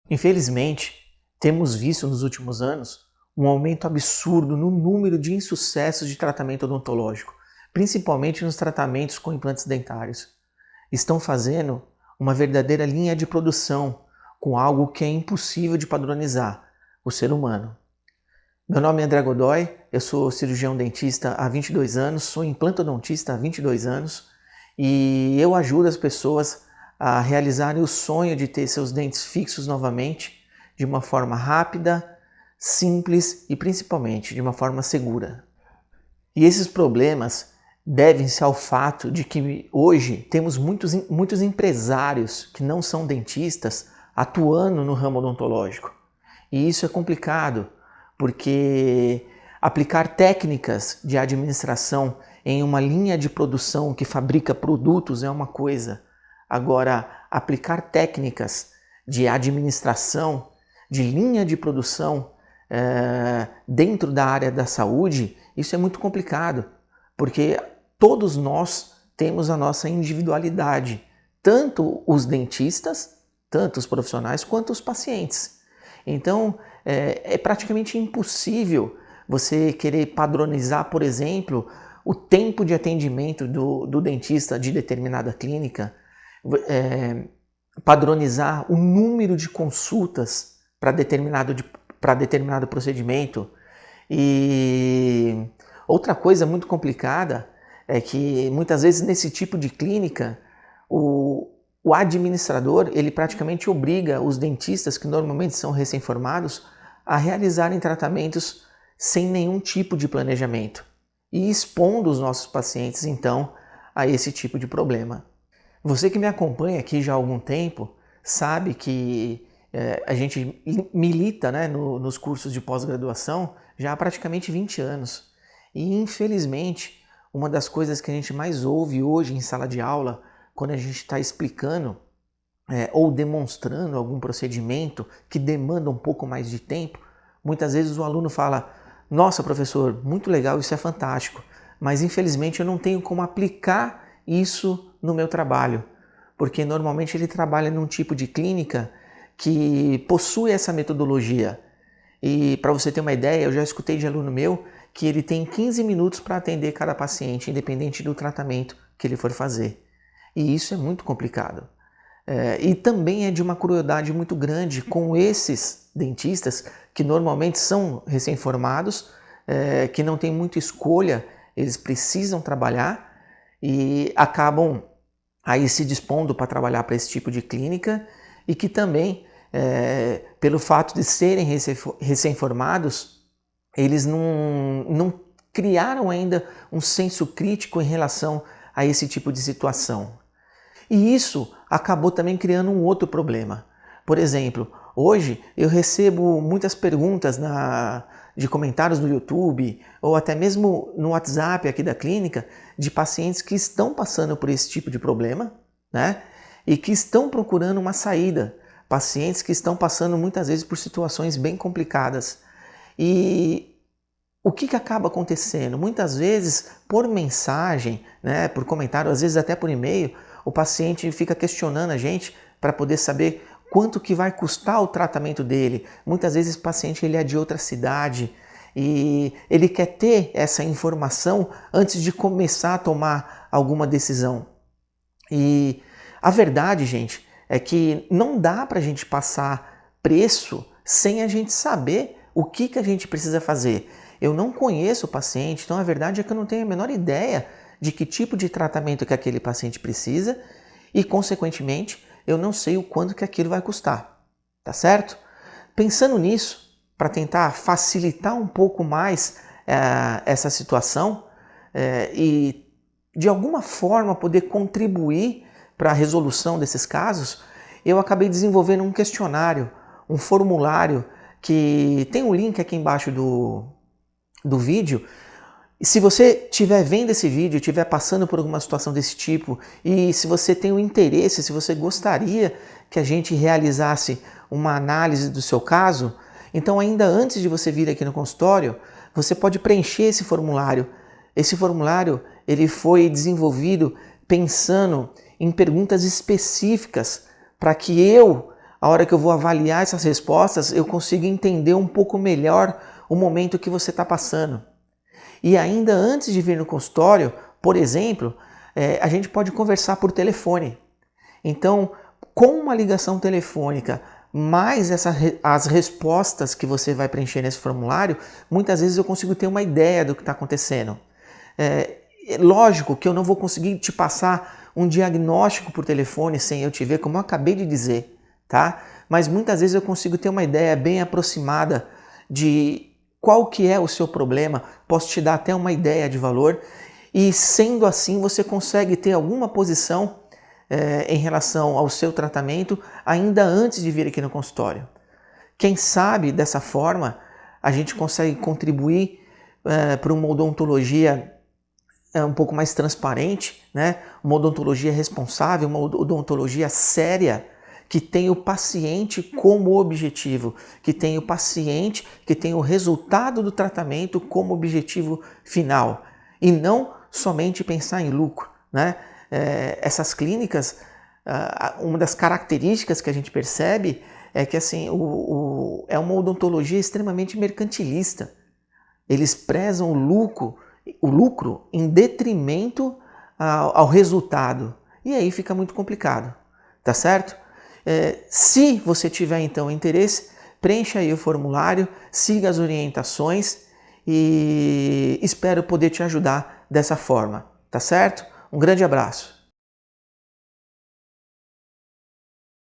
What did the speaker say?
Infelizmente, temos visto nos últimos anos um aumento absurdo no número de insucessos de tratamento odontológico, principalmente nos tratamentos com implantes dentários. Estão fazendo uma verdadeira linha de produção com algo que é impossível de padronizar, o ser humano. Meu nome é André Godoy, eu sou cirurgião dentista há 22 anos, sou implantodontista há 22 anos e eu ajudo as pessoas a realizarem o sonho de ter seus dentes fixos novamente de uma forma rápida, simples e principalmente de uma forma segura. E esses problemas devem-se ao fato de que hoje temos muitos empresários que não são dentistas atuando no ramo odontológico. E isso é complicado, porque aplicar técnicas de administração em uma linha de produção que fabrica produtos é uma coisa. Agora, aplicar técnicas de administração, de linha de produção dentro da área da saúde, isso é muito complicado, porque todos nós temos a nossa individualidade, tanto os dentistas, tanto os profissionais, quanto os pacientes. Então, é praticamente impossível você querer padronizar, por exemplo, o tempo de atendimento do dentista de determinada clínica, padronizar o número de consultas para determinado procedimento. E outra coisa muito complicada é que muitas vezes nesse tipo de clínica o administrador ele praticamente obriga os dentistas, que normalmente são recém-formados, a realizarem tratamentos sem nenhum tipo de planejamento e expondo os nossos pacientes então a esse tipo de problema. Você que me acompanha aqui já há algum tempo sabe que a gente milita, né, nos cursos de pós-graduação já há praticamente 20 anos. E infelizmente, uma das coisas que a gente mais ouve hoje em sala de aula, quando a gente está explicando ou demonstrando algum procedimento que demanda um pouco mais de tempo, muitas vezes o aluno fala: nossa, professor, muito legal, isso é fantástico, mas infelizmente eu não tenho como aplicar isso no meu trabalho, porque normalmente ele trabalha num tipo de clínica que possui essa metodologia. E para você ter uma ideia, eu já escutei de aluno meu que ele tem 15 minutos para atender cada paciente, independente do tratamento que ele for fazer. E isso é muito complicado. E também é de uma crueldade muito grande com esses dentistas que normalmente são recém-formados, que não têm muita escolha, eles precisam trabalhar e acabam aí se dispondo para trabalhar para esse tipo de clínica e que também, pelo fato de serem recém-formados, eles não criaram ainda um senso crítico em relação a esse tipo de situação. E isso acabou também criando um outro problema. Por exemplo, hoje eu recebo muitas perguntas de comentários no YouTube ou até mesmo no WhatsApp aqui da clínica de pacientes que estão passando por esse tipo de problema, né? E que estão procurando uma saída. Pacientes que estão passando muitas vezes por situações bem complicadas. E o que acaba acontecendo? Muitas vezes, por mensagem, né, por comentário, às vezes até por e-mail, o paciente fica questionando a gente para poder saber quanto que vai custar o tratamento dele. Muitas vezes o paciente ele é de outra cidade e ele quer ter essa informação antes de começar a tomar alguma decisão. E a verdade, gente, é que não dá para a gente passar preço sem a gente saber o que a gente precisa fazer. Eu não conheço o paciente, então a verdade é que eu não tenho a menor ideia de que tipo de tratamento que aquele paciente precisa e, consequentemente, eu não sei o quanto que aquilo vai custar, tá certo? Pensando nisso, para tentar facilitar um pouco mais essa situação e, de alguma forma, poder contribuir para a resolução desses casos, eu acabei desenvolvendo um questionário, um formulário que tem um link aqui embaixo do vídeo. E se você estiver vendo esse vídeo, estiver passando por alguma situação desse tipo, e se você tem um interesse, se você gostaria que a gente realizasse uma análise do seu caso, então ainda antes de você vir aqui no consultório, você pode preencher esse formulário. Esse formulário ele foi desenvolvido pensando em perguntas específicas para que eu, a hora que eu vou avaliar essas respostas, eu consigo entender um pouco melhor o momento que você está passando. E ainda antes de vir no consultório, por exemplo, a gente pode conversar por telefone. Então, com uma ligação telefônica, mais as respostas que você vai preencher nesse formulário, muitas vezes eu consigo ter uma ideia do que está acontecendo. Lógico que eu não vou conseguir te passar um diagnóstico por telefone sem eu te ver, como eu acabei de dizer, tá? Mas muitas vezes eu consigo ter uma ideia bem aproximada de qual que é o seu problema, posso te dar até uma ideia de valor, e sendo assim você consegue ter alguma posição em relação ao seu tratamento ainda antes de vir aqui no consultório. Quem sabe dessa forma a gente consegue contribuir para uma odontologia um pouco mais transparente, né? Uma odontologia responsável, uma odontologia séria, que tem o paciente como objetivo, que tem o paciente, que tem o resultado do tratamento como objetivo final, e não somente pensar em lucro, né? Essas clínicas, uma das características que a gente percebe é que assim, é uma odontologia extremamente mercantilista. Eles prezam o lucro em detrimento ao resultado. E aí fica muito complicado, tá certo? Se você tiver então interesse, preencha aí o formulário, siga as orientações e espero poder te ajudar dessa forma, tá certo? Um grande abraço.